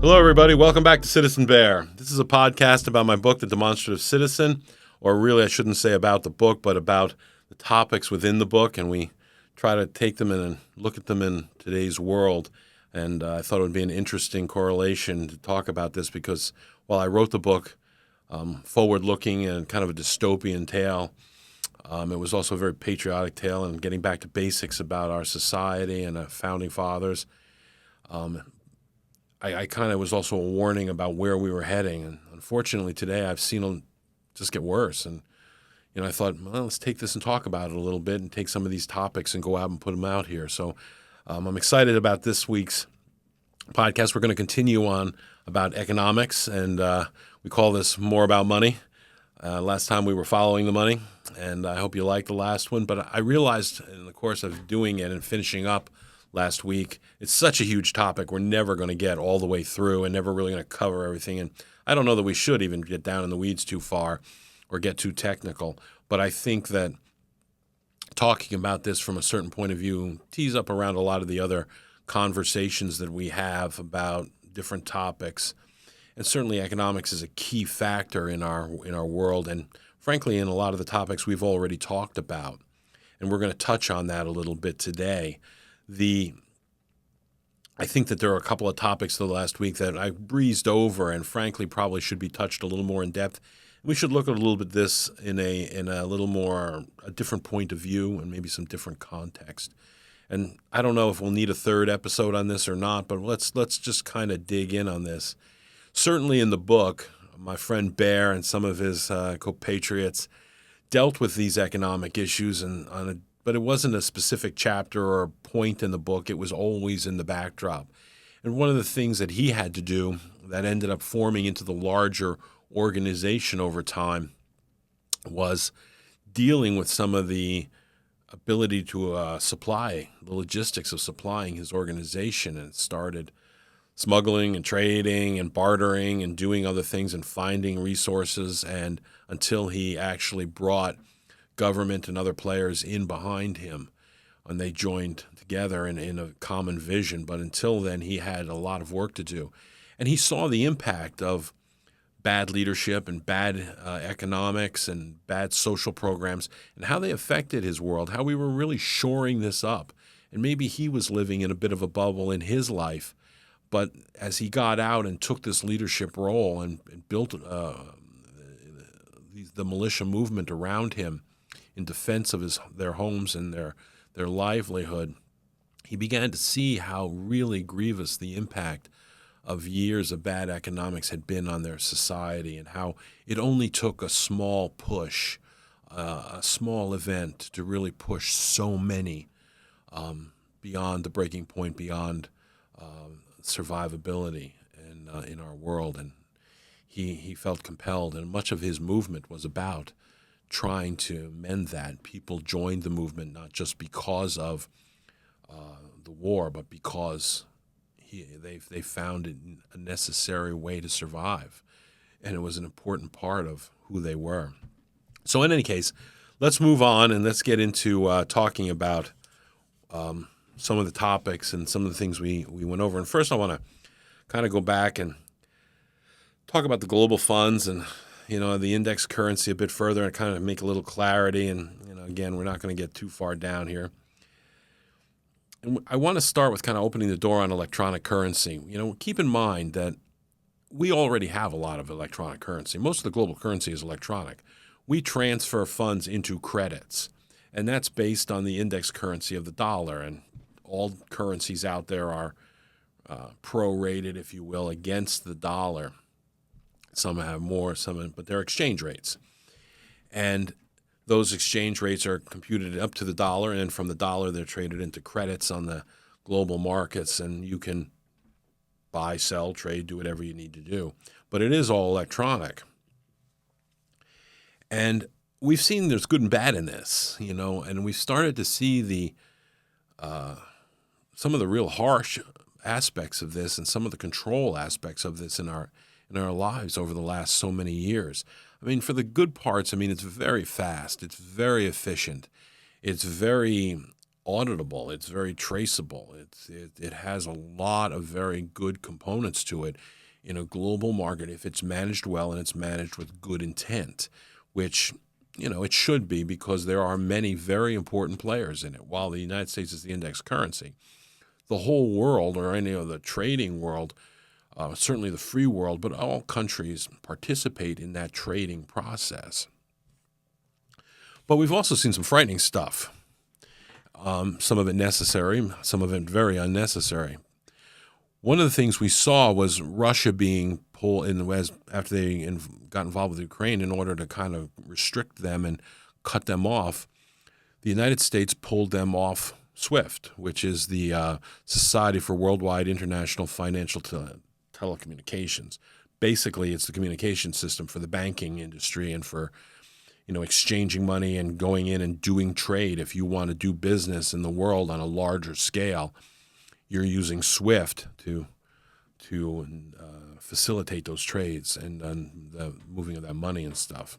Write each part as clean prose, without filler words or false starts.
Hello, everybody. Welcome back to Citizen Bear. This is a podcast about my book, The Demonstrative Citizen, or really I shouldn't say about the book, but about the topics within the book, and we try to take them in and look at them in today's world. And I thought it would be an interesting correlation to talk about this because while I wrote the book forward-looking and kind of a dystopian tale, it was also a very patriotic tale and getting back to basics about our society and our founding fathers. I kind of was also a warning about where we were heading. And unfortunately, today I've seen it just get worse. And, I thought, well, let's take this and talk about it a little bit and take some of these topics and go out and put them out here. So I'm excited about this week's podcast. We're going to continue on about economics, and we call this More About Money. Last time we were following the money, and I hope you liked the last one. But I realized in the course of doing it and finishing up last week, it's such a huge topic we're never going to get all the way through and never really going to cover everything. And I don't know that we should even get down in the weeds too far or get too technical. But I think that talking about this from a certain point of view tees up around a lot of the other conversations that we have about different topics. And certainly economics is a key factor in our world and, frankly, in a lot of the topics we've already talked about. And we're going to touch on that a little bit today. I think that there are a couple of topics the last week that I breezed over and frankly probably should be touched a little more in depth. We should look at a little bit this in a little more a different point of view and maybe some different context. And I don't know if we'll need a third episode on this or not, but let's just kind of dig in on this. Certainly in the book, my friend Bear and some of his compatriots dealt with these economic issues but it wasn't a specific chapter or a point in the book. It was always in the backdrop. And one of the things that he had to do that ended up forming into the larger organization over time was dealing with some of the ability to supply, the logistics of supplying his organization. And it started smuggling and trading and bartering and doing other things and finding resources, and until he actually brought government and other players in behind him, and they joined together in a common vision. But until then, he had a lot of work to do. And he saw the impact of bad leadership and bad economics and bad social programs and how they affected his world, how we were really shoring this up. And maybe he was living in a bit of a bubble in his life. But as he got out and took this leadership role and built the militia movement around him, in defense of their homes and their livelihood, he began to see how really grievous the impact of years of bad economics had been on their society, and how it only took a small push, a small event to really push so many beyond the breaking point, beyond survivability in our world. And he felt compelled, and much of his movement was about trying to mend that. People joined the movement not just because of the war, but because they found it a necessary way to survive, and it was an important part of who they were. So in any case, let's move on and let's get into talking about some of the topics and some of the things we went over. And first I want to kind of go back and talk about the global funds and the index currency a bit further and kind of make a little clarity. And, again, we're not going to get too far down here. And I want to start with kind of opening the door on electronic currency. Keep in mind that we already have a lot of electronic currency. Most of the global currency is electronic. We transfer funds into credits, and that's based on the index currency of the dollar. And all currencies out there are prorated, if you will, against the dollar. Some have more, but they're exchange rates. And those exchange rates are computed up to the dollar, and from the dollar they're traded into credits on the global markets, and you can buy, sell, trade, do whatever you need to do. But it is all electronic. And we've seen there's good and bad in this, and we've started to see some of the real harsh aspects of this and some of the control aspects of this in our lives over the last so many years. I mean, for the good parts, it's very fast. It's very efficient. It's very auditable. It's very traceable. It has a lot of very good components to it in a global market if it's managed well and it's managed with good intent, which it should be because there are many very important players in it. While the United States is the index currency, the whole world, or any of the trading world, certainly the free world, but all countries participate in that trading process. But we've also seen some frightening stuff. Some of it necessary, some of it very unnecessary. One of the things we saw was Russia being pulled in after they got involved with Ukraine in order to kind of restrict them and cut them off. The United States pulled them off SWIFT, which is the Society for Worldwide International Financial Telecommunications. Basically, it's the communication system for the banking industry and for exchanging money and going in and doing trade. If you want to do business in the world on a larger scale, you're using SWIFT to facilitate those trades and the moving of that money and stuff.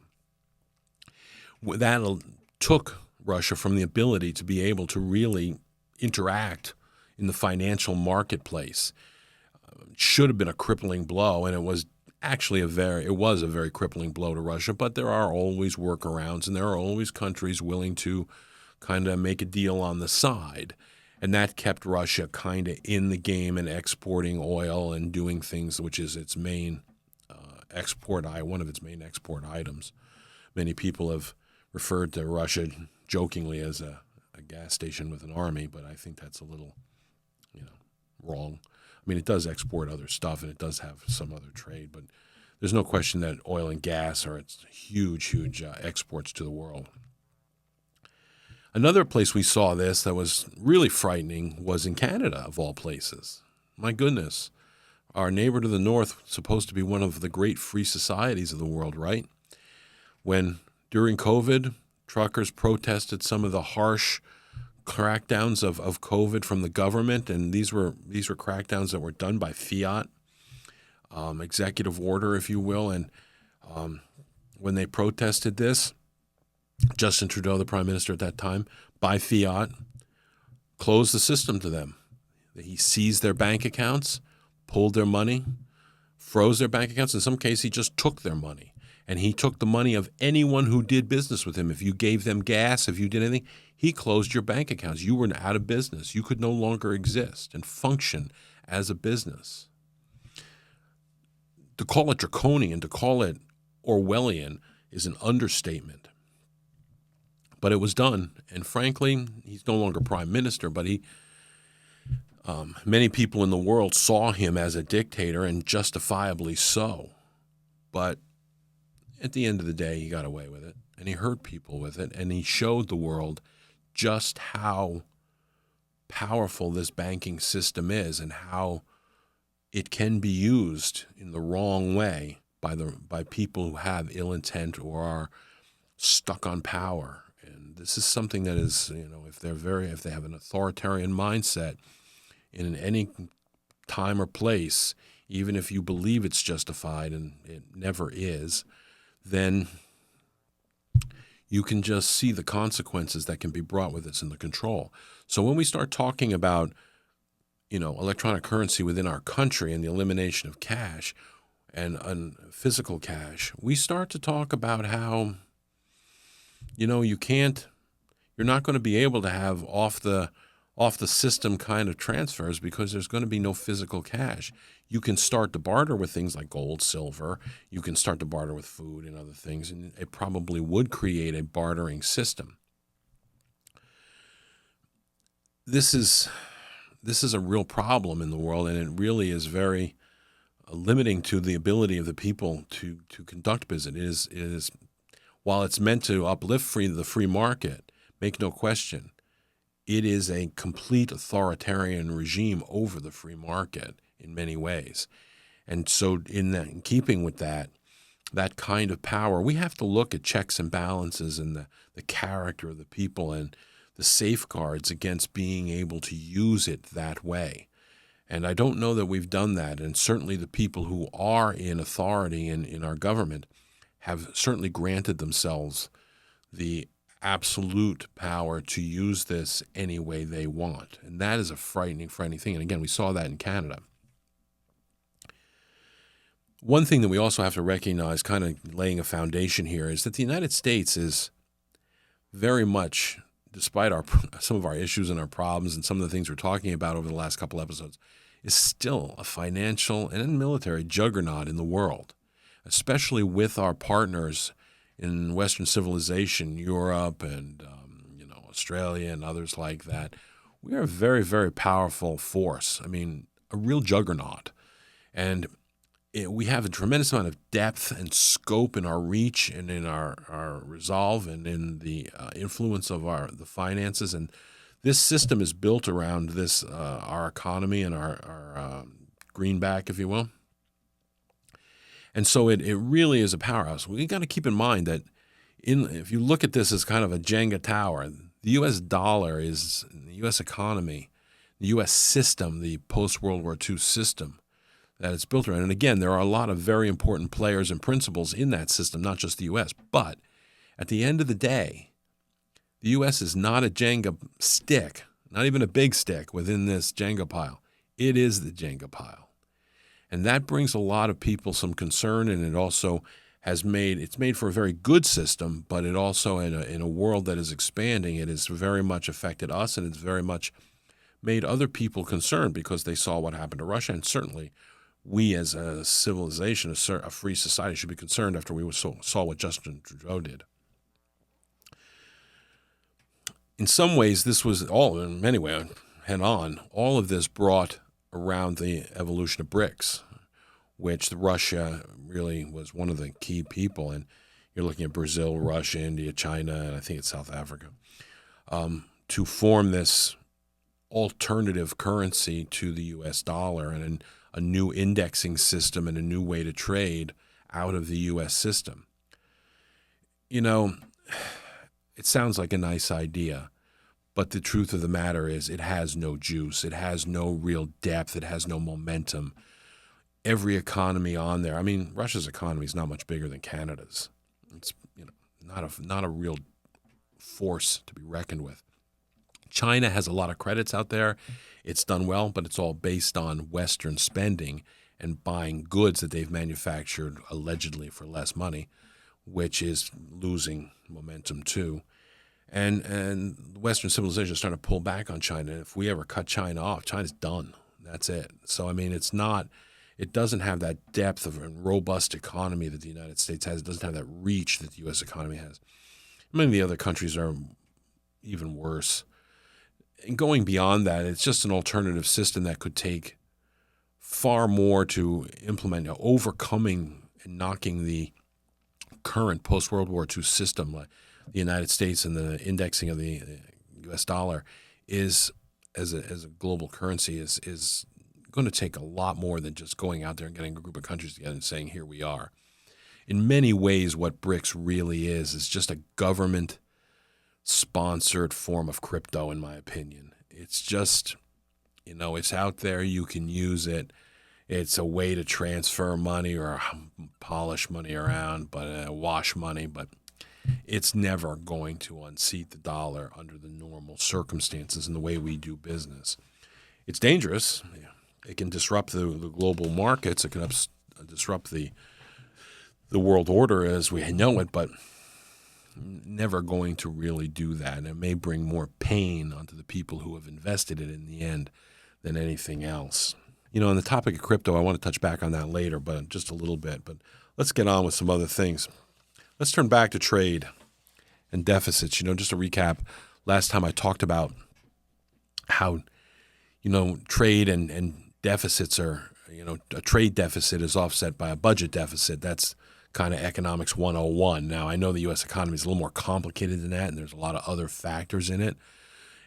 That took Russia from the ability to be able to really interact in the financial marketplace. Should have been a crippling blow, and it was actually a very crippling blow to Russia, but there are always workarounds and there are always countries willing to kind of make a deal on the side. And that kept Russia kind of in the game and exporting oil and doing things, which is its main one of its main export items. Many people have referred to Russia jokingly as a gas station with an army, but I think that's a little, wrong. I mean, it does export other stuff, and it does have some other trade, but there's no question that oil and gas are its huge exports to the world. Another place we saw this that was really frightening was in Canada, of all places. My goodness. Our neighbor to the north, supposed to be one of the great free societies of the world, right? When, during COVID, truckers protested some of the harsh crackdowns of COVID from the government, and these were crackdowns that were done by fiat, executive order, if you will. And when they protested this, Justin Trudeau, the prime minister at that time, by fiat, closed the system to them. He seized their bank accounts, pulled their money, froze their bank accounts. In some cases, he just took their money. And he took the money of anyone who did business with him. If you gave them gas, if you did anything, he closed your bank accounts. You were out of business. You could no longer exist and function as a business. To call it draconian, to call it Orwellian is an understatement. But it was done. And frankly, he's no longer prime minister, but many people in the world saw him as a dictator, and justifiably so. But at the end of the day, he got away with it, and he hurt people with it, and he showed the world just how powerful this banking system is and how it can be used in the wrong way by people who have ill intent or are stuck on power. And this is something that is, if they have an authoritarian mindset in any time or place, even if you believe it's justified, and it never is, then you can just see the consequences that can be brought with this and the control. So when we start talking about, electronic currency within our country and the elimination of cash and physical cash, we start to talk about how, you're not going to be able to have off the system kind of transfers because there's going to be no physical cash. You can start to barter with things like gold, silver. You can start to barter with food and other things, and it probably would create a bartering system. This is a real problem in the world, and it really is very limiting to the ability of the people to conduct business. It is while it's meant to uplift the free market, make no question, it is a complete authoritarian regime over the free market in many ways. And so in keeping with that kind of power, we have to look at checks and balances and the character of the people and the safeguards against being able to use it that way. And I don't know that we've done that. And certainly the people who are in authority in our government have certainly granted themselves the absolute power to use this any way they want. And that is a frightening, frightening thing. And again, we saw that in Canada. One thing that we also have to recognize, kind of laying a foundation here, is that the United States is very much, despite some of our issues and our problems and some of the things we're talking about over the last couple episodes, is still a financial and military juggernaut in the world, especially with our partners in Western civilization, Europe and Australia and others like that. We are a very, very powerful force. I mean, a real juggernaut. And we have a tremendous amount of depth and scope in our reach and in our resolve and in the influence of the finances. And this system is built around this, our economy and our greenback, if you will. And so it really is a powerhouse. We got to keep in mind that if you look at this as kind of a Jenga tower, the U.S. dollar is the U.S. economy, the U.S. system, the post-World War II system that it's built around. And again, there are a lot of very important players and principles in that system, not just the U.S. But at the end of the day, the U.S. is not a Jenga stick, not even a big stick within this Jenga pile. It is the Jenga pile. And that brings a lot of people some concern, and it also it's made for a very good system, but it also, in a world that is expanding, it has very much affected us, and it's very much made other people concerned because they saw what happened to Russia. And certainly we as a civilization, a free society, should be concerned after we saw what Justin Trudeau did. In some ways, this was in many ways, head on, all of this brought around the evolution of BRICS, which Russia really was one of the key people. And you're looking at Brazil, Russia, India, China, and I think it's South Africa, to form this alternative currency to the U.S. dollar and a new indexing system and a new way to trade out of the U.S. system. It sounds like a nice idea, but the truth of the matter is it has no juice. It has no real depth. It has no momentum. Every economy on there, I mean, Russia's economy is not much bigger than Canada's. It's not a real force to be reckoned with. China has a lot of credits out there. It's done well, but it's all based on Western spending and buying goods that they've manufactured allegedly for less money, which is losing momentum too. And Western civilization is starting to pull back on China. If we ever cut China off, China's done. That's it. So, I mean, it doesn't have that depth of a robust economy that the United States has. It doesn't have that reach that the U.S. economy has. Many of the other countries are even worse. And going beyond that, it's just an alternative system that could take far more to implement, overcoming and knocking the current post-World War II system, like the United States and the indexing of the U.S. dollar is as a global currency is going to take a lot more than just going out there and getting a group of countries together and saying, here we are. In many ways, what BRICS really is just a government-sponsored form of crypto, in my opinion. It's just, it's out there. You can use it. It's a way to transfer money or polish money around, but wash money, but it's never going to unseat the dollar under the normal circumstances and the way we do business. It's dangerous. It can disrupt the global markets. It can disrupt the world order as we know it, but never going to really do that. And it may bring more pain onto the people who have invested it in the end than anything else. On the topic of crypto, I want to touch back on that later, but just a little bit. But let's get on with some other things. Let's turn back to trade and deficits. Just to recap, last time I talked about how, trade and deficits are, a trade deficit is offset by a budget deficit. That's kind of economics 101. Now, I know the U.S. economy is a little more complicated than that, and there's a lot of other factors in it.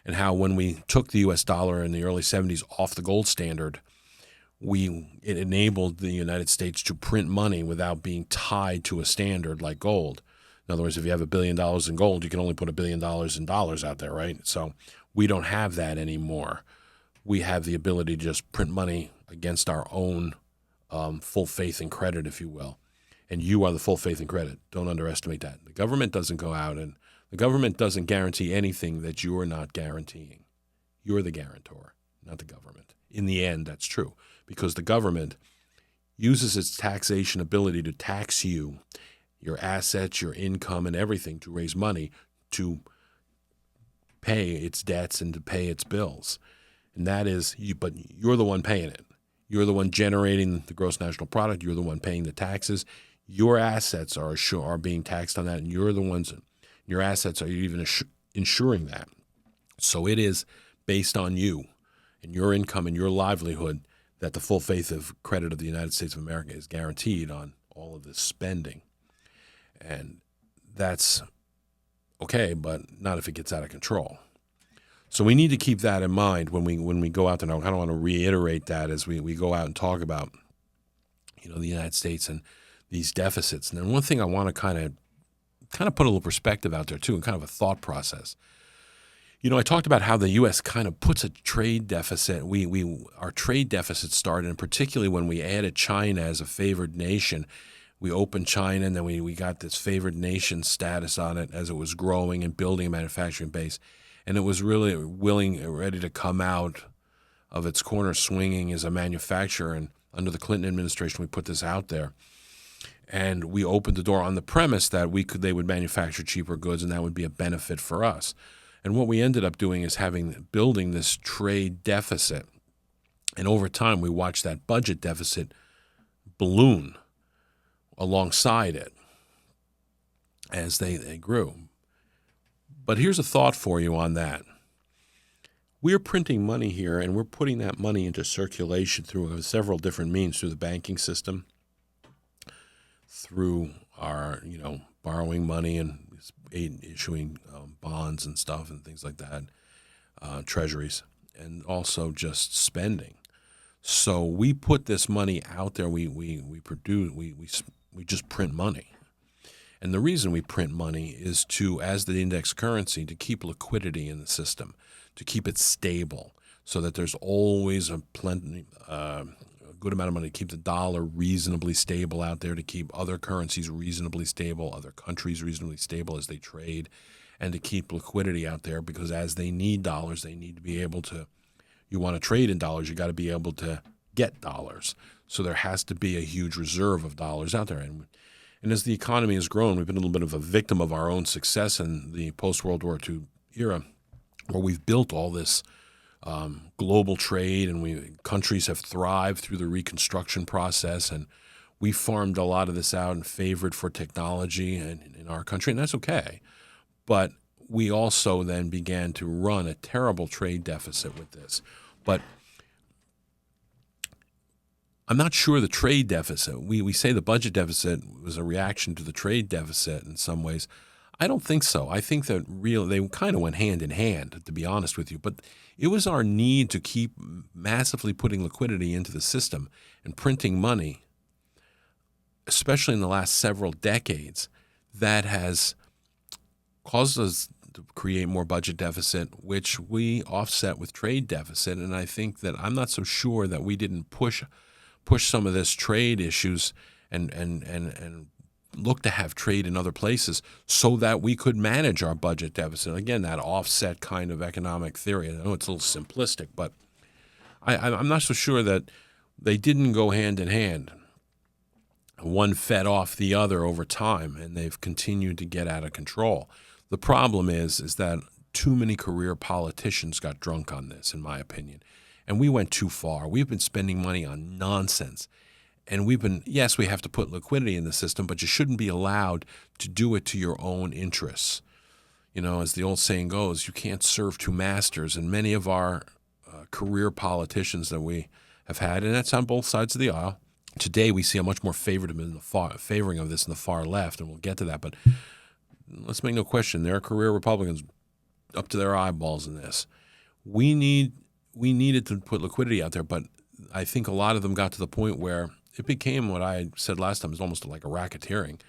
And how when we took the U.S. dollar in the early 70s off the gold standard, it enabled the United States to print money without being tied to a standard like gold. In other words, if you have $1 billion in gold, you can only put $1 billion in dollars out there, right? So we don't have that anymore. We have the ability to just print money against our own full faith and credit, if you will. And you are the full faith and credit. Don't underestimate that. The government doesn't go out and The government doesn't guarantee anything that you're not guaranteeing. You're the guarantor, not the government. In the end, that's true, because the government uses its taxation ability to tax you, your assets, your income, and everything to raise money to pay its debts and to pay its bills. And that is you, but you're the one paying it. You're the one generating the gross national product. You're the one paying the taxes. Your assets are being taxed on that, and you're the ones. Your assets are even insuring that. So it is based on you and your income and your livelihood that the full faith of credit of the United States of America is guaranteed on all of this spending. And that's okay, but not if it gets out of control. So we need to keep that in mind when we go out there. I kind of want to reiterate that as we go out and talk about, the United States and these deficits. And then one thing I want to kind of put a little perspective out there too, and kind of a thought process. I talked about how the U.S. kind of puts a trade deficit. Our trade deficit started, and particularly when we added China as a favored nation. We opened China, and then we got this favored nation status on it as it was growing and building a manufacturing base. And it was really ready to come out of its corner swinging as a manufacturer. And under the Clinton administration, we put this out there. And we opened the door on the premise that they would manufacture cheaper goods, and that would be a benefit for us. And what we ended up doing is building this trade deficit. And over time, we watched that budget deficit balloon alongside it as they grew. But here's a thought for you on that. We're printing money here, and we're putting that money into circulation through several different means, through the banking system, through our, borrowing money and issuing bonds and stuff and things like that, treasuries, and also just spending. So we put this money out there. We just print money. And the reason we print money is as the index currency, to keep liquidity in the system, to keep it stable, so that there's always a good amount of money to keep the dollar reasonably stable out there, to keep other currencies reasonably stable, other countries reasonably stable as they trade, and to keep liquidity out there, because as they need dollars, they need to be able to. You want to trade in dollars, you got to be able to get dollars. So there has to be a huge reserve of dollars out there. And as the economy has grown, we've been a little bit of a victim of our own success in the post-World War II era, where we've built all this global trade, and countries have thrived through the reconstruction process, and we farmed a lot of this out and favored for technology in our country, and that's okay. But we also then began to run a terrible trade deficit with this. But I'm not sure the trade deficit, we say the budget deficit was a reaction to the trade deficit in some ways. I don't think so. I think that they kind of went hand in hand, to be honest with you. But it was our need to keep massively putting liquidity into the system and printing money, especially in the last several decades, that has caused us to create more budget deficit, which we offset with trade deficit. And I think that I'm not so sure that we didn't push some of this trade issues and look to have trade in other places so that we could manage our budget deficit. Again, that offset kind of economic theory. I know it's a little simplistic, but I'm not so sure that they didn't go hand in hand. One fed off the other over time, and they've continued to get out of control. The problem is that too many career politicians got drunk on this, in my opinion. And we went too far. We've been spending money on nonsense. And yes, we have to put liquidity in the system, but you shouldn't be allowed to do it to your own interests. As the old saying goes, you can't serve two masters. And many of our career politicians that we have had, and that's on both sides of the aisle, today we see a much more favoring of this in the far left, and we'll get to that. But let's make no question, there are career Republicans up to their eyeballs in this. We needed to put liquidity out there, but I think a lot of them got to the point where it became what I said last time, is almost like a racketeering.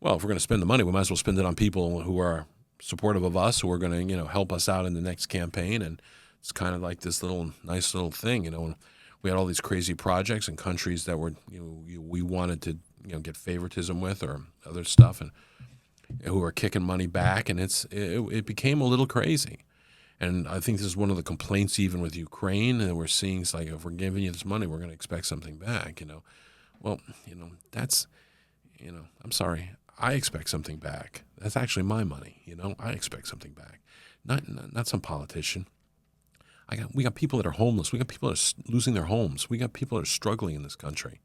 Well, if we're going to spend the money, we might as well spend it on people who are supportive of us, who are going to, help us out in the next campaign. And it's kind of like this nice little thing, we had all these crazy projects in countries that were, we wanted to, get favoritism with or other stuff. And who are kicking money back, and it became a little crazy. And I think this is one of the complaints even with Ukraine, and we're seeing it's like, if we're giving you this money, we're going to expect something back. Well, that's, I'm sorry, I expect something back. That's actually my money. I expect something back, not some politician. We got people that are homeless. We got people that are losing their homes. We got people that are struggling in this country,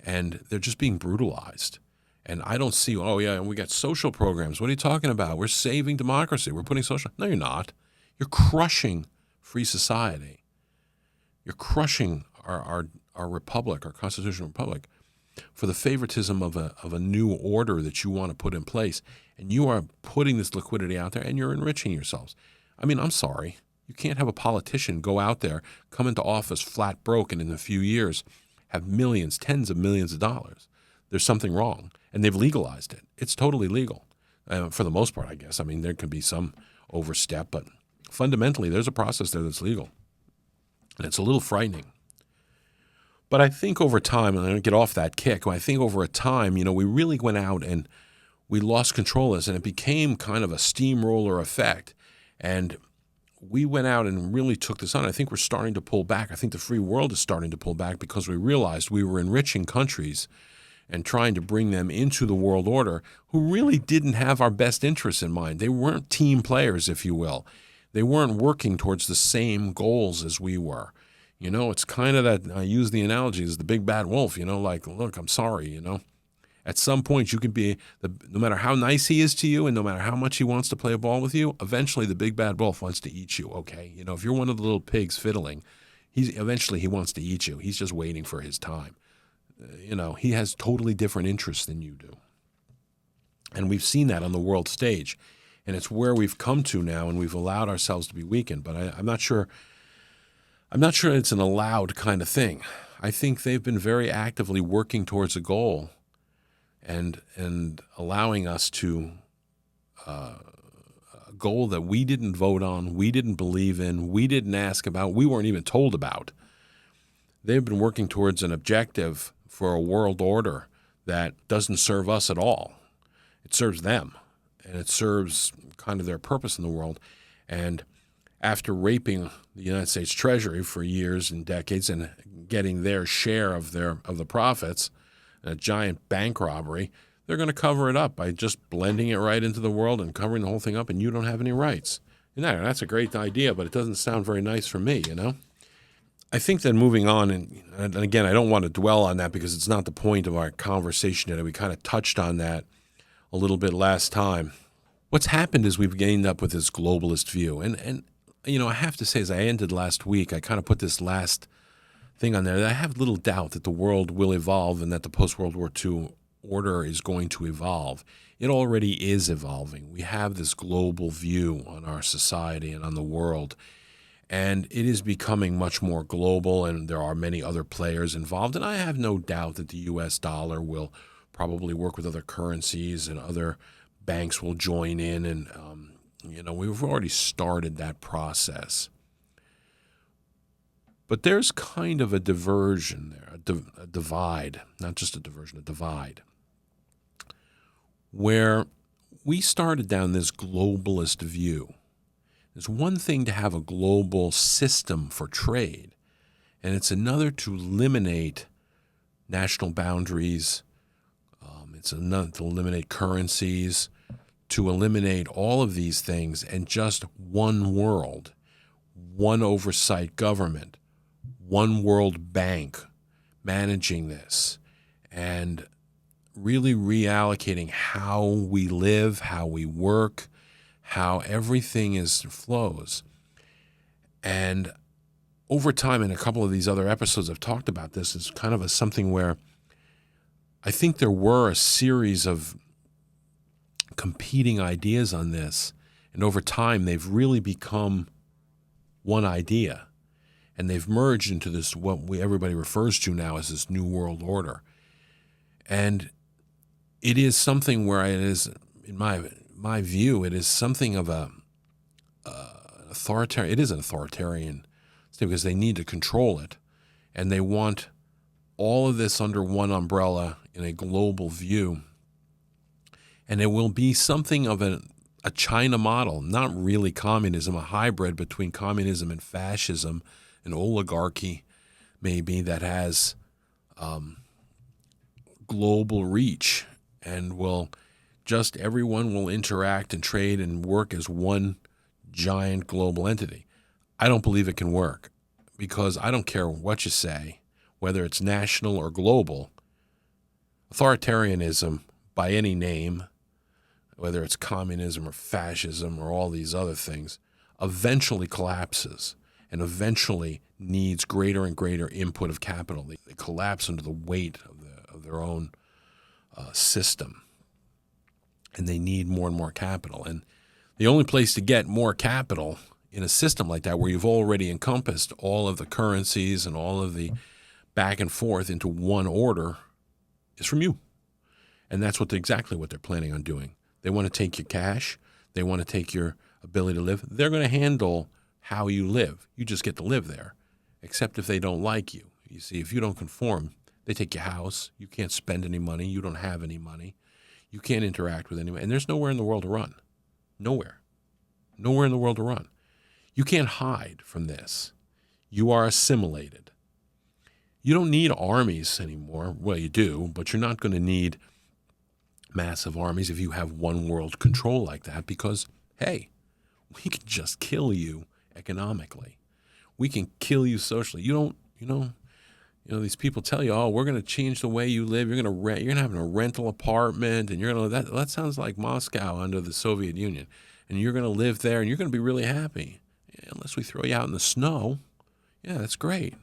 and they're just being brutalized. And I don't see, oh yeah, we got social programs. What are you talking about? We're saving democracy. We're putting social. No, you're not. You're crushing free society. You're crushing our republic, our constitutional republic, for the favoritism of a new order that you want to put in place. And you are putting this liquidity out there, and you're enriching yourselves. I mean, I'm sorry. You can't have a politician go out there, come into office flat broke, and in a few years have millions, tens of millions of dollars. There's something wrong, and they've legalized it. It's totally legal for the most part, I guess. I mean, there can be some overstep, but fundamentally, there's a process there that's legal, and it's a little frightening. But I think over time, and I don't get off that kick, I think over a time, we really went out and we lost control of this, and it became kind of a steamroller effect. And we went out and really took this on. I think we're starting to pull back. I think the free world is starting to pull back because we realized we were enriching countries and trying to bring them into the world order who really didn't have our best interests in mind. They weren't team players, if you will. They weren't working towards the same goals as we were. It's kind of that, I use the analogy as the big bad wolf, like, look, I'm sorry, At some point, you can be, no matter how nice he is to you and no matter how much he wants to play a ball with you, eventually the big bad wolf wants to eat you, okay? If you're one of the little pigs fiddling, eventually he wants to eat you. He's just waiting for his time. He has totally different interests than you do. And we've seen that on the world stage. And it's where we've come to now, and we've allowed ourselves to be weakened. But I'm not sure it's an allowed kind of thing. I think they've been very actively working towards a goal and allowing us to a goal that we didn't vote on, we didn't believe in, we didn't ask about, we weren't even told about. They've been working towards an objective for a world order that doesn't serve us at all. It serves them, and it serves kind of their purpose in the world. And after raping the United States Treasury for years and decades and getting their share of the profits, a giant bank robbery, they're going to cover it up by just blending it right into the world and covering the whole thing up, and you don't have any rights. That's a great idea, but it doesn't sound very nice for me, I think that moving on, and again, I don't want to dwell on that because it's not the point of our conversation today. We kind of touched on that a little bit last time. What's happened is we've gained up with this globalist view. And I have to say, as I ended last week, I kind of put this last thing on there that I have little doubt that the world will evolve and that the post-World War II order is going to evolve. It already is evolving. We have this global view on our society and on the world. And it is becoming much more global, and there are many other players involved. And I have no doubt that the U.S. dollar will probably work with other currencies, and other banks will join in. And, we've already started that process. But there's kind of a diversion there, a divide, not just a diversion, a divide, where we started down this globalist view. It's one thing to have a global system for trade, and it's another to eliminate national boundaries. It's another to eliminate currencies, to eliminate all of these things, and just one world, one oversight government, one World Bank managing this, and really reallocating how we live, how we work, how everything flows. And over time, in a couple of these other episodes, I've talked about this as kind of something where I think there were a series of competing ideas on this, and over time, they've really become one idea, and they've merged into this, everybody refers to now as this New World Order. And it is something where it is, in my view, it is something of authoritarian. It is an authoritarian thing because they need to control it, and they want all of this under one umbrella in a global view. And it will be something of a China model, not really communism, a hybrid between communism and fascism, an oligarchy maybe that has global reach and will just everyone will interact and trade and work as one giant global entity. I don't believe it can work because I don't care what you say, whether it's national or global. Authoritarianism by any name, whether it's communism or fascism or all these other things, eventually collapses and eventually needs greater and greater input of capital. They collapse under the weight of their own system, and they need more and more capital. And the only place to get more capital in a system like that, where you've already encompassed all of the currencies and all of the back and forth into one order, is from you. And that's exactly what they're planning on doing. They want to take your cash. They want to take your ability to live. They're going to handle how you live. You just get to live there, except if they don't like you. You see, if you don't conform, they take your house. You can't spend any money. You don't have any money. You can't interact with anyone. And there's nowhere in the world to run. Nowhere. Nowhere in the world to run. You can't hide from this. You are assimilated. You don't need armies anymore. Well, you do, but you're not going to need massive armies if you have one world control like that because, hey, we can just kill you economically. We can kill you socially. You know, these people tell you, oh, we're going to change the way you live. You're going to have a rental apartment, and that sounds like Moscow under the Soviet Union. And you're going to live there, and you're going to be really happy. Yeah, unless we throw you out in the snow, yeah, that's great.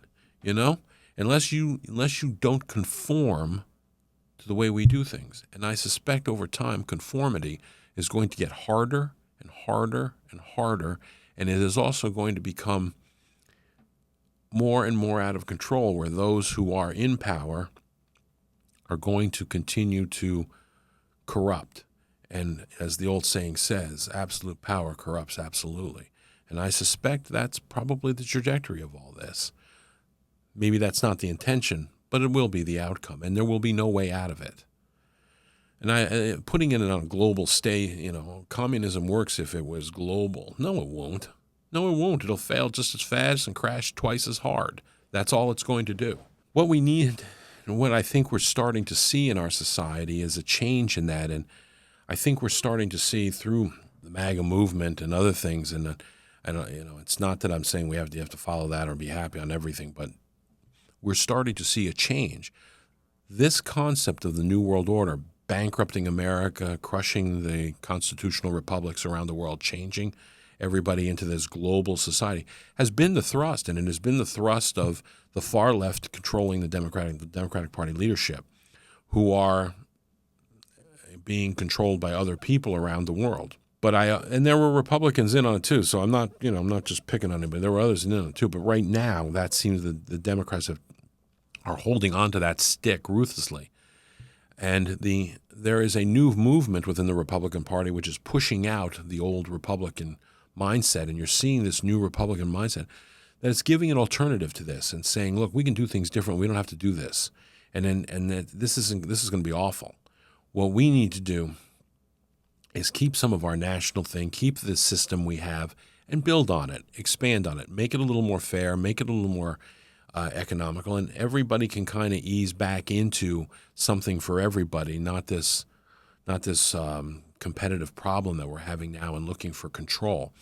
Unless you don't conform to the way we do things. And I suspect over time, conformity is going to get harder and harder and harder, and it is also going to become more and more out of control, where those who are in power are going to continue to corrupt. And as the old saying says, absolute power corrupts absolutely. And I suspect that's probably the trajectory of all this. Maybe that's not the intention, but it will be the outcome, and there will be no way out of it. And putting it on a global stage, communism works if it was global. No, it won't. No, it won't. It'll fail just as fast and crash twice as hard. That's all it's going to do. What we need, and what I think we're starting to see in our society, is a change in that. And I think we're starting to see through the MAGA movement and other things. And it's not that I'm saying you have to follow that or be happy on everything, but we're starting to see a change. This concept of the New World Order, bankrupting America, crushing the constitutional republics around the world, changing everybody into this global society, has been the thrust, and it has been the thrust of the far left controlling the Democratic Party leadership, who are being controlled by other people around the world. But and there were Republicans in on it too, so I'm not just picking on anybody. There were others in on it too. But right now, that seems the Democrats are holding on to that stick ruthlessly. And there is a new movement within the Republican Party which is pushing out the old Republican mindset, and you're seeing this new Republican mindset that is giving an alternative to this and saying, look, we can do things different. We don't have to do this, and that this is going to be awful. What we need to do is keep some of our national thing, keep the system we have, and build on it, expand on it, make it a little more fair, make it a little more economical, and everybody can kind of ease back into something for everybody, not this competitive problem that we're having now and looking for control.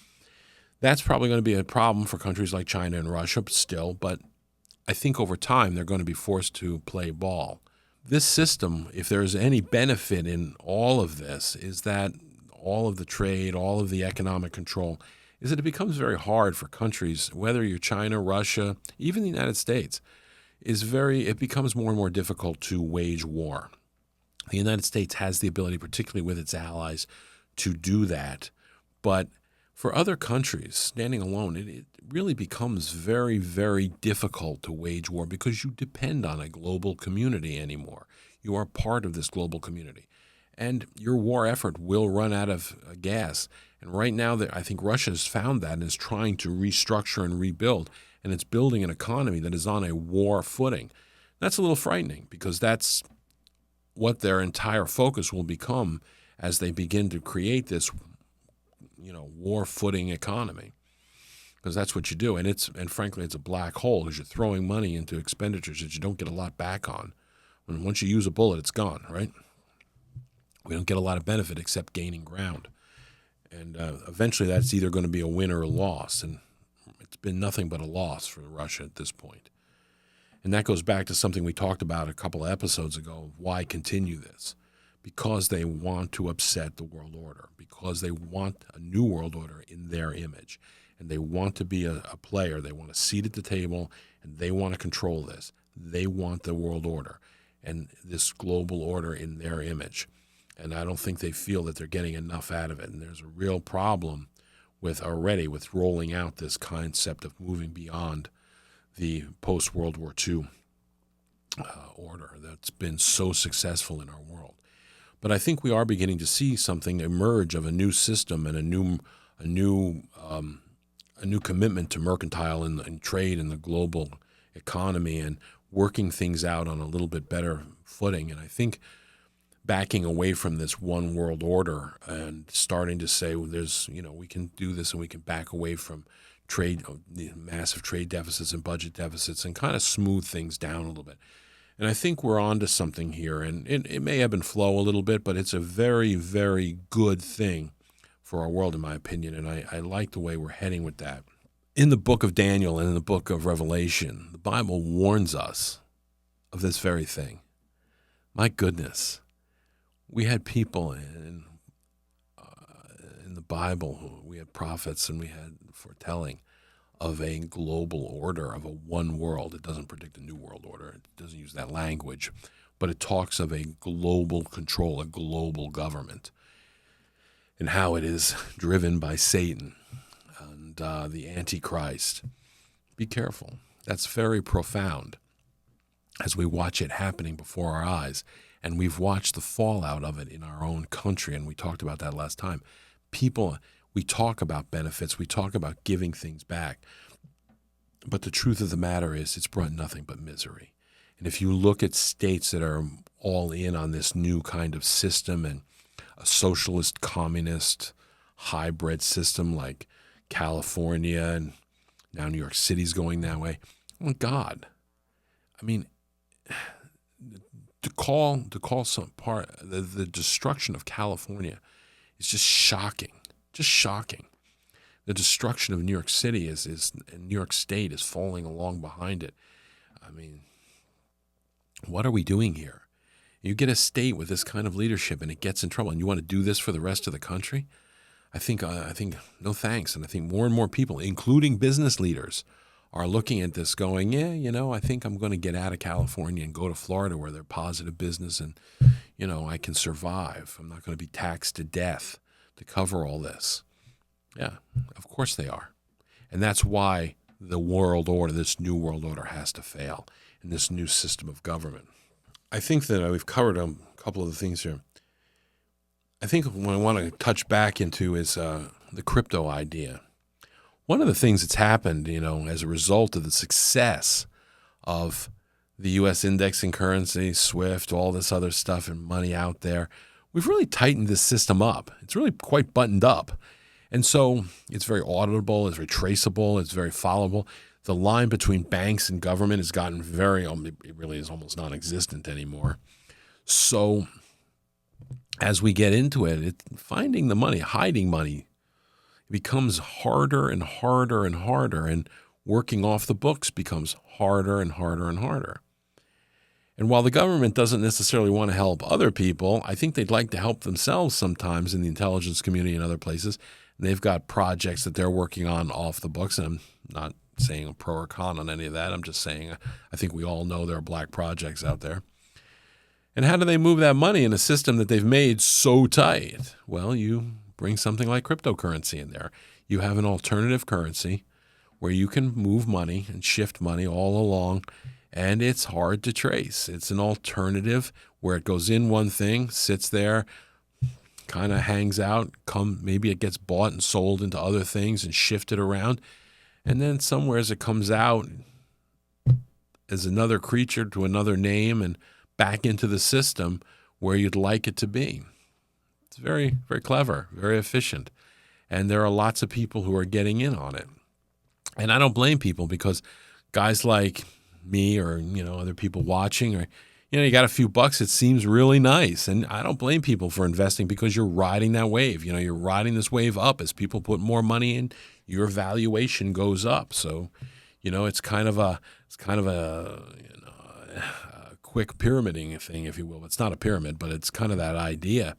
That's probably going to be a problem for countries like China and Russia still, but I think over time they're going to be forced to play ball. This system, if there's any benefit in all of this, is that all of the trade, all of the economic control, is that it becomes very hard for countries, whether you're China, Russia, even the United States, it becomes more and more difficult to wage war. The United States has the ability, particularly with its allies, to do that. But for other countries, standing alone, it really becomes very, very difficult to wage war because you depend on a global community anymore. You are part of this global community. And your war effort will run out of gas. And right now, I think Russia has found that and is trying to restructure and rebuild. And it's building an economy that is on a war footing. That's a little frightening because that's what their entire focus will become as they begin to create this, war-footing economy. Because that's what you do, and frankly, it's a black hole because you're throwing money into expenditures that you don't get a lot back on. When once you use a bullet, it's gone, right? We don't get a lot of benefit except gaining ground, and eventually that's either going to be a win or a loss, and it's been nothing but a loss for Russia at this point. And that goes back to something we talked about a couple of episodes ago. Why continue this? Because they want to upset the world order, because they want a new world order in their image. And they want to be a player. They want a seat at the table, and they want to control this. They want the world order and this global order in their image. And I don't think they feel that they're getting enough out of it. And there's a real problem with rolling out this concept of moving beyond the post-World War II order that's been so successful in our world. But I think we are beginning to see something emerge of a new system and a new commitment to mercantile and trade in the global economy and working things out on a little bit better footing. And I think backing away from this one world order and starting to say, well, we can do this and we can back away from trade, the massive trade deficits and budget deficits, and kind of smooth things down a little bit. And I think we're onto something here. And it may ebb and flow a little bit, but it's a very, very good thing for our world, in my opinion, and I like the way we're heading with that. In the book of Daniel and in the book of Revelation, the Bible warns us of this very thing. My goodness, we had people in the Bible, we had prophets, and we had foretelling of a global order, of a one world. It doesn't predict a new world order. It doesn't use that language, but it talks of a global control, a global government, and how it is driven by Satan and the Antichrist. Be careful. That's very profound as we watch it happening before our eyes. And we've watched the fallout of it in our own country, and we talked about that last time. We talk about benefits, we talk about giving things back, but the truth of the matter is it's brought nothing but misery. And if you look at states that are all in on this new kind of system and a socialist, communist, hybrid system like California, and now New York City's going that way. Oh, God. I mean, to call some part, the destruction of California is just shocking, just shocking. The destruction of New York City and New York State is falling along behind it. I mean, what are we doing here? You get a state with this kind of leadership and it gets in trouble, and you want to do this for the rest of the country? I think no thanks. And I think more and more people, including business leaders, are looking at this going, I think I'm going to get out of California and go to Florida where they're positive business and, I can survive. I'm not going to be taxed to death to cover all this. Yeah, of course they are. And that's why the world order, this new world order, has to fail in this new system of government. I think that we've covered a couple of the things here. I think what I want to touch back into is the crypto idea. One of the things that's happened, as a result of the success of the U.S. indexing currency, SWIFT, all this other stuff and money out there, we've really tightened this system up. It's really quite buttoned up. And so it's very auditable, it's very traceable, it's very followable. The line between banks and government has gotten it really is almost non-existent anymore. So as we get into it, finding the money, hiding money, becomes harder and harder and harder, and working off the books becomes harder and harder and harder. And while the government doesn't necessarily want to help other people, I think they'd like to help themselves sometimes in the intelligence community and other places. And they've got projects that they're working on off the books, and I'm not saying a pro or con on any of that. I'm just saying I think we all know there are black projects out there. And how do they move that money in a system that they've made so tight? Well, you bring something like cryptocurrency in there. You have an alternative currency where you can move money and shift money all along, and it's hard to trace. It's an alternative where it goes in one thing, sits there, kind of hangs out, maybe it gets bought and sold into other things and shifted around, and then somewhere it comes out as another creature to another name and back into the system where you'd like it to be. It's very, very clever, very efficient. And there are lots of people who are getting in on it. And I don't blame people, because guys like me, or, other people watching, or, you got a few bucks, it seems really nice. And I don't blame people for investing, because you're riding that wave. You're riding this wave up. As people put more money in, your valuation goes up. So, it's kind of a quick pyramiding thing, if you will. It's not a pyramid, but it's kind of that idea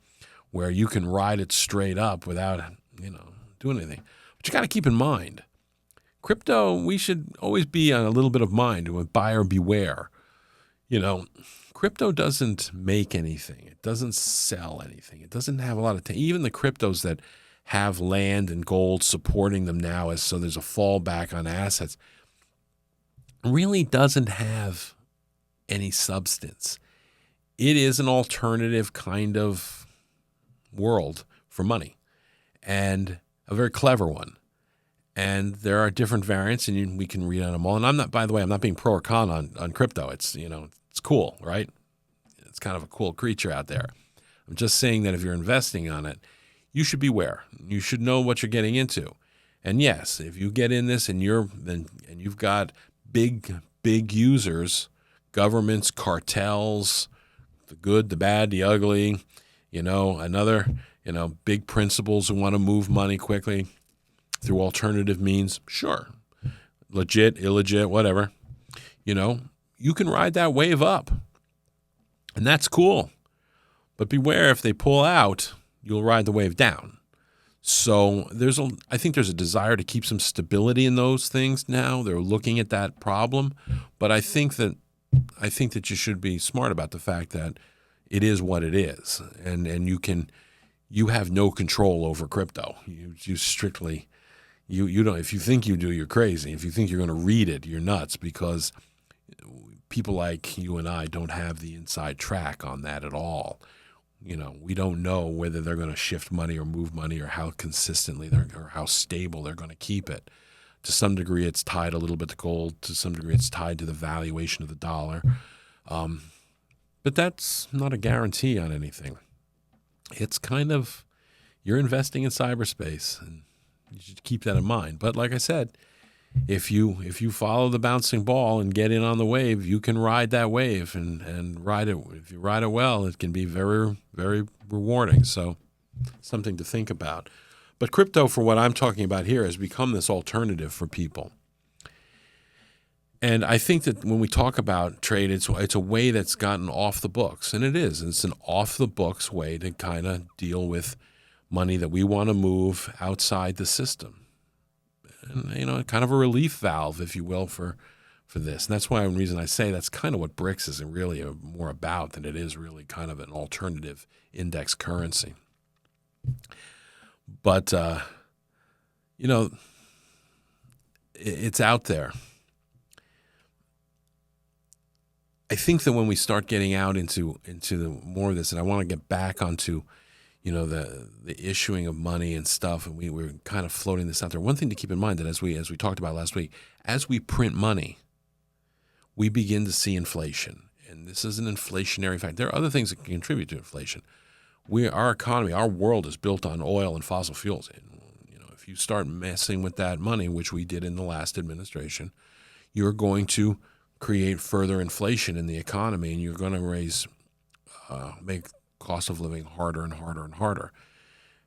where you can ride it straight up without, doing anything. But you got to keep in mind, crypto, we should always be on a little bit of mind with buyer beware. Crypto doesn't make anything. It doesn't sell anything. It doesn't have a lot of even the cryptos that have land and gold supporting them now, as so there's a fallback on assets, really doesn't have any substance. It is an alternative kind of world for money, and a very clever one. And there are different variants, and we can read on them all. And I'm not being pro or con on crypto. It's, it's cool, right? It's kind of a cool creature out there. I'm just saying that if you're investing on it, you should beware. You should know what you're getting into. And yes, if you get in this and you've got big users, governments, cartels, the good, the bad, the ugly, big principals who want to move money quickly through alternative means, sure, legit, illegit, whatever, you can ride that wave up, and that's cool. But beware, if they pull out, you'll ride the wave down. So I think there's a desire to keep some stability in those things now. They're looking at that problem, but I think that you should be smart about the fact that it is what it is, and you have no control over crypto. You strictly, you don't. If you think you do, you're crazy. If you think you're going to read it, you're nuts, because people like you and I don't have the inside track on that at all. We don't know whether they're going to shift money or move money, or how consistently or how stable they're going to keep it. To some degree, it's tied a little bit to gold. To some degree, it's tied to the valuation of the dollar. But that's not a guarantee on anything. It's kind of, you're investing in cyberspace, and you should keep that in mind. But like I said, if you follow the bouncing ball and get in on the wave, you can ride that wave and ride it. If you ride it well, it can be very, very rewarding. So something to think about. But crypto, for what I'm talking about here, has become this alternative for people. And I think that when we talk about trade, it's a way that's gotten off the books, and it is. It's an off-the-books way to kind of deal with money that we want to move outside the system. And, kind of a relief valve, if you will, for this. And that's why the reason I say that's kind of what BRICS is really more about than it is really kind of an alternative index currency. But, it's out there. I think that when we start getting out into more of this, and I want to get back onto, the issuing of money and stuff, and we're kind of floating this out there. One thing to keep in mind that as we talked about last week, as we print money, we begin to see inflation, and this is an inflationary fact. There are other things that can contribute to inflation. Our economy, our world is built on oil and fossil fuels. And, if you start messing with that money, which we did in the last administration, you're going to create further inflation in the economy, and you're going to make cost of living harder and harder and harder.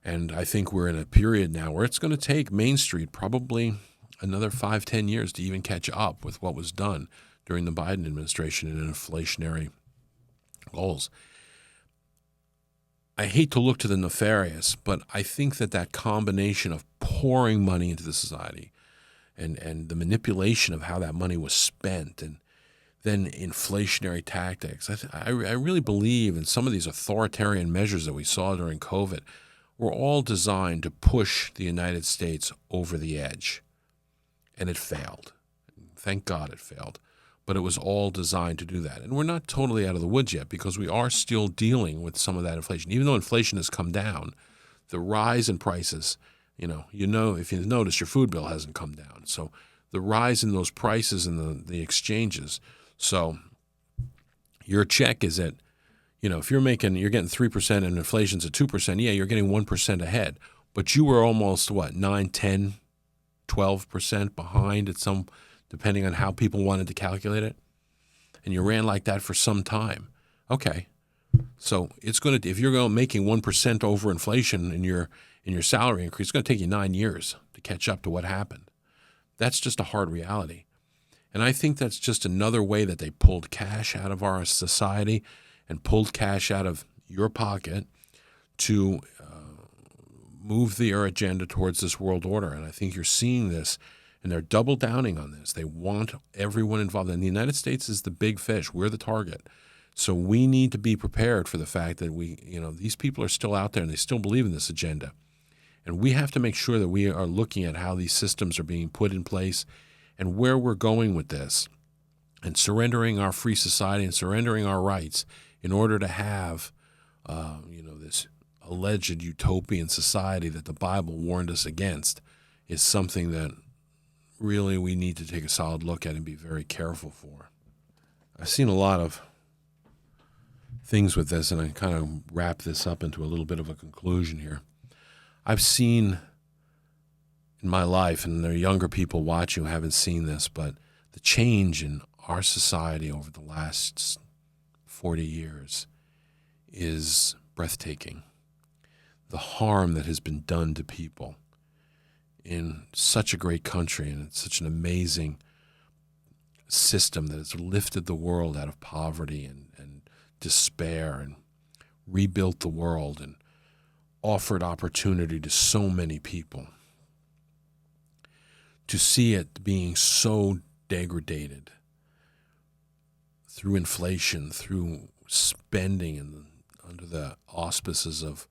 And I think we're in a period now where it's going to take Main Street probably another 5-10 years to even catch up with what was done during the Biden administration in inflationary goals. I hate to look to the nefarious, but I think that combination of pouring money into the society and the manipulation of how that money was spent, and then inflationary tactics. I really believe in some of these authoritarian measures that we saw during COVID were all designed to push the United States over the edge. And it failed. Thank God it failed. But it was all designed to do that. And we're not totally out of the woods yet, because we are still dealing with some of that inflation. Even though inflation has come down, the rise in prices, if you notice, your food bill hasn't come down. So the rise in those prices and the exchanges. So your check is at, If you're getting 3% and inflation's at 2%, yeah, you're getting 1% ahead. But you were almost, 9, 10, 12% behind at some, depending on how people wanted to calculate it. And you ran like that for some time. Okay. So it's going to, if you're making 1% over inflation in your salary increase, it's going to take you 9 years to catch up to what happened. That's just a hard reality. And I think that's just another way that they pulled cash out of our society and pulled cash out of your pocket to move their agenda towards this world order. And I think you're seeing this, and they're double downing on this. They want everyone involved. And the United States is the big fish. We're the target. So we need to be prepared for the fact that these people are still out there and they still believe in this agenda. And we have to make sure that we are looking at how these systems are being put in place and where we're going with this, and surrendering our free society and surrendering our rights in order to have, this alleged utopian society that the Bible warned us against is something that really we need to take a solid look at and be very careful for. I've seen a lot of things with this, and I kind of wrap this up into a little bit of a conclusion here. I've seen in my life, and there are younger people watching who haven't seen this, but the change in our society over the last 40 years is breathtaking. The harm that has been done to people in such a great country, and it's such an amazing system that has lifted the world out of poverty and despair and rebuilt the world and offered opportunity to so many people. To see it being so degraded through inflation, through spending, and under the auspices of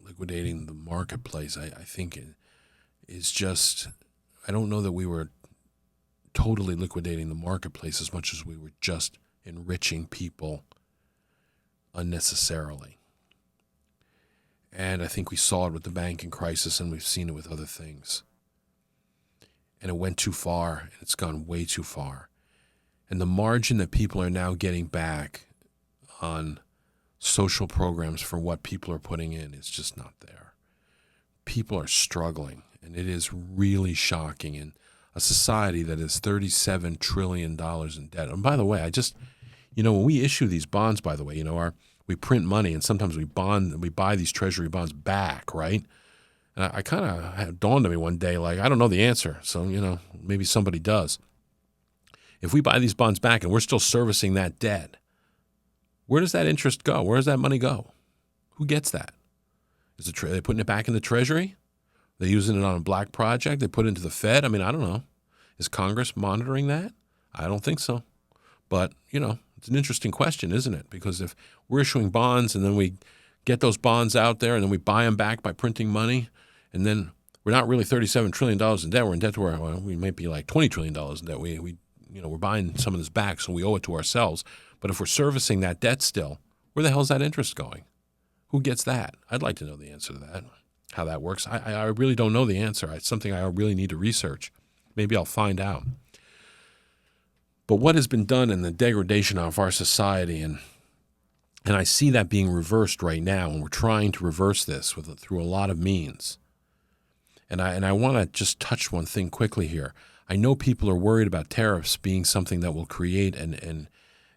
liquidating the marketplace, I think it is just, I don't know that we were totally liquidating the marketplace as much as we were just enriching people unnecessarily. And I think we saw it with the banking crisis, and we've seen it with other things. And it went too far, and it's gone way too far. And the margin that people are now getting back on social programs for what people are putting in is just not there. People are struggling, and it is really shocking in a society that is $37 trillion in debt. And by the way, when we issue these bonds, by the way, we print money, and sometimes we buy these treasury bonds back, right? And I kind of had dawned on me one day, like, I don't know the answer, so, maybe somebody does. If we buy these bonds back and we're still servicing that debt, where does that interest go? Where does that money go? Who gets that? Are they putting it back in the treasury? They're using it on a black project? They put it into the Fed? I mean, I don't know. Is Congress monitoring that? I don't think so. But, it's an interesting question, isn't it? Because if we're issuing bonds and then we get those bonds out there and then we buy them back by printing money, and then we're not really $37 trillion in debt. We're in debt to where we might be like $20 trillion in debt. We're buying some of this back, so we owe it to ourselves. But if we're servicing that debt still, where the hell is that interest going? Who gets that? I'd like to know the answer to that, how that works. I really don't know the answer. It's something I really need to research. Maybe I'll find out. But what has been done in the degradation of our society, and I see that being reversed right now, and we're trying to reverse this through a lot of means. And I want to just touch one thing quickly here. I know people are worried about tariffs being something that will create an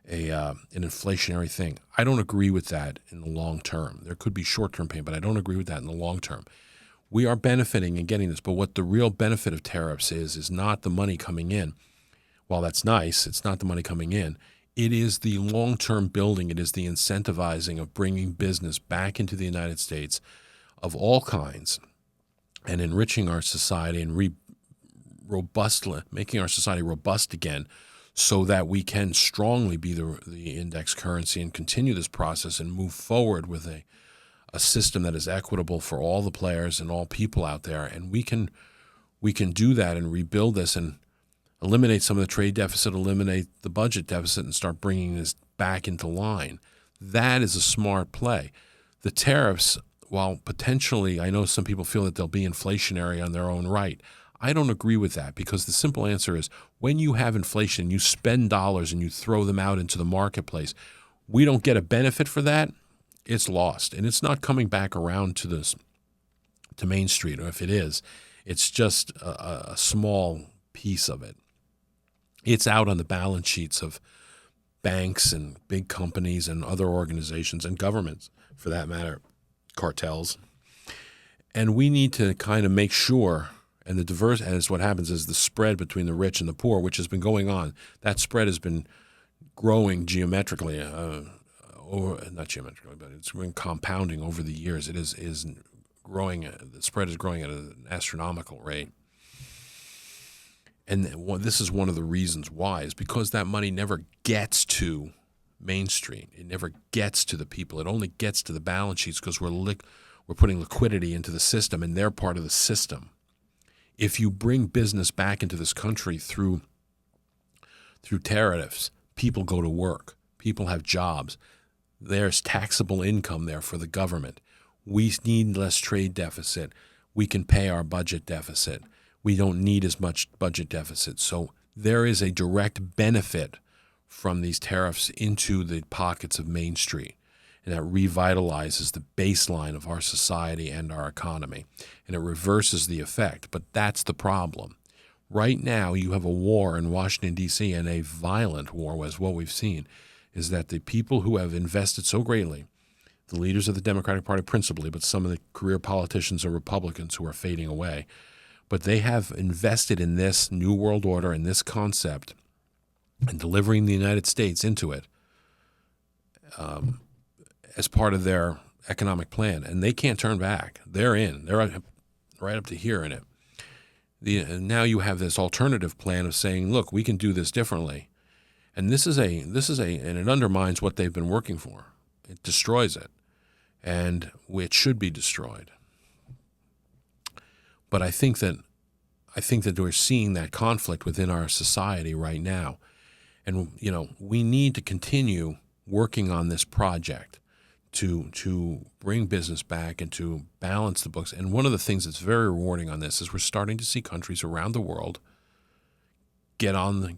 inflationary thing. I don't agree with that in the long term. There could be short-term pain, but I don't agree with that in the long term. We are benefiting and getting this, but what the real benefit of tariffs is not the money coming in. While that's nice, it's not the money coming in. It is the long-term building. It is the incentivizing of bringing business back into the United States of all kinds and enriching our society and making our society robust again, so that we can strongly be the index currency and continue this process and move forward with a system that is equitable for all the players and all people out there. And we can do that and rebuild this and eliminate some of the trade deficit, eliminate the budget deficit, and start bringing this back into line. That is a smart play. The tariffs, while potentially, I know some people feel that they'll be inflationary on their own right, I don't agree with that, because the simple answer is when you have inflation, you spend dollars and you throw them out into the marketplace, we don't get a benefit for that, it's lost. And it's not coming back around to Main Street, or if it is, it's just a small piece of it. It's out on the balance sheets of banks and big companies and other organizations and governments, for that matter, cartels. And we need to kind of make sure, and what happens is the spread between the rich and the poor, which has been going on, that spread has been growing geometrically, or not geometrically, but it's been compounding over the years. It is growing. The spread is growing at an astronomical rate. And this is one of the reasons why, is because that money never gets to Main Street. It never gets to the people. It only gets to the balance sheets because we're putting liquidity into the system, and they're part of the system. If you bring business back into this country through tariffs, people go to work. People have jobs. There's taxable income there for the government. We need less trade deficit. We can pay our budget deficit. We don't need as much budget deficit. So there is a direct benefit from these tariffs into the pockets of Main Street. And that revitalizes the baseline of our society and our economy. And it reverses the effect. But that's the problem. Right now, you have a war in Washington, D.C., and a violent war, as what we've seen, is that the people who have invested so greatly, the leaders of the Democratic Party principally, but some of the career politicians are Republicans who are fading away, but they have invested in this new world order and this concept and delivering the United States into it as part of their economic plan. And they can't turn back. They're in. They're right up to here in it. Now you have this alternative plan of saying, look, we can do this differently. And and it undermines what they've been working for. It destroys it. And it should be destroyed. But I think that we're seeing that conflict within our society right now. And, we need to continue working on this project to bring business back and to balance the books. And one of the things that's very rewarding on this is we're starting to see countries around the world get on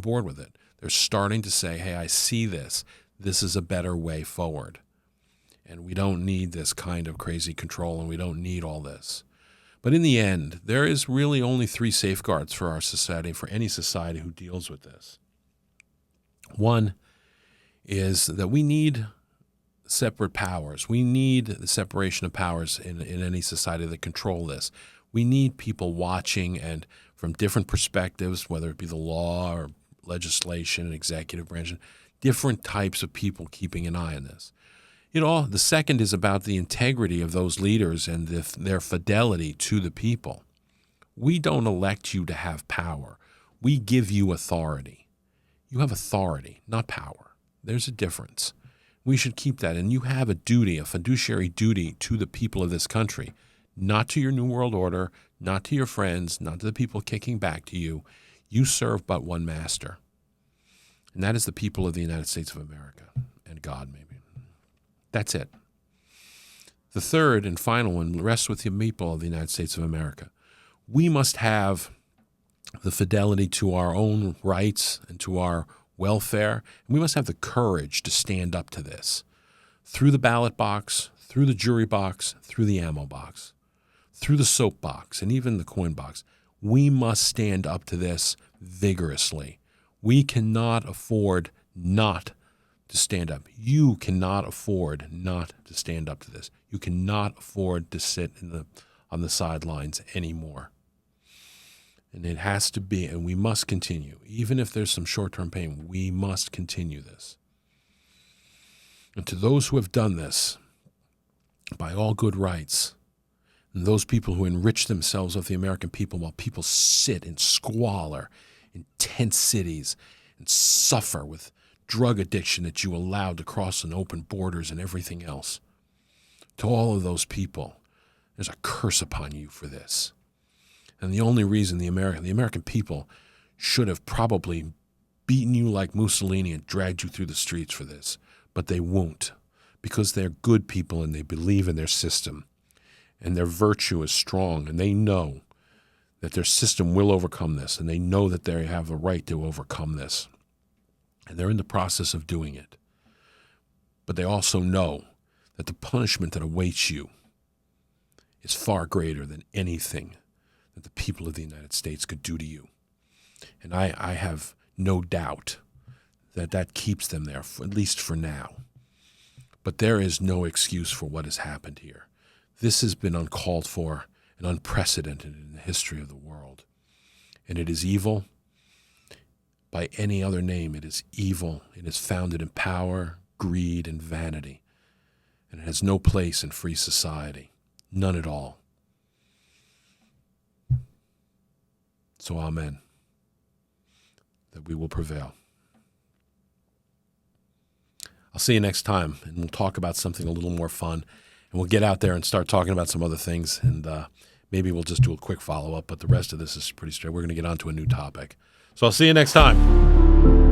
board with it. They're starting to say, hey, I see this. This is a better way forward. And we don't need this kind of crazy control, and we don't need all this. But in the end, there is really only 3 safeguards for our society, for any society who deals with this. One is that we need separate powers. We need the separation of powers in any society that control this. We need people watching and from different perspectives, whether it be the law or legislation, executive branch, different types of people keeping an eye on this. The second is about the integrity of those leaders and their fidelity to the people. We don't elect you to have power. We give you authority. You have authority, not power. There's a difference. We should keep that. And you have a duty, a fiduciary duty to the people of this country, not to your New World Order, not to your friends, not to the people kicking back to you. You serve but one master. And that is the people of the United States of America and God, maybe. That's it. The third and final one rests with the people of the United States of America. We must have the fidelity to our own rights and to our welfare, and we must have the courage to stand up to this through the ballot box, through the jury box, through the ammo box, through the soap box, and even the coin box. We must stand up to this vigorously. We cannot afford not to stand up. You cannot afford not to stand up to this. You cannot afford to sit on the sidelines anymore. And it has to be, and we must continue. Even if there's some short-term pain, we must continue this. And to those who have done this, by all good rights, and those people who enrich themselves with the American people while people sit in squalor in tent cities and suffer with drug addiction that you allowed to cross and open borders and everything else. To all of those people, there's a curse upon you for this. And the only reason the American people should have probably beaten you like Mussolini and dragged you through the streets for this, but they won't, because they're good people and they believe in their system. and their virtue is strong, and they know that their system will overcome this, and they know that they have a right to overcome this. And they're in the process of doing it. But they also know that the punishment that awaits you is far greater than anything that the people of the United States could do to you. And I have no doubt that that keeps them there, at least for now. But there is no excuse for what has happened here. This has been uncalled for and unprecedented in the history of the world. And it is evil. By any other name, it is evil. It is founded in power, greed, and vanity. And it has no place in free society. None at all. So amen. That we will prevail. I'll see you next time, and we'll talk about something a little more fun. And we'll get out there and start talking about some other things, and maybe we'll just do a quick follow-up, but the rest of this is pretty straight. We're going to get on to a new topic. So I'll see you next time.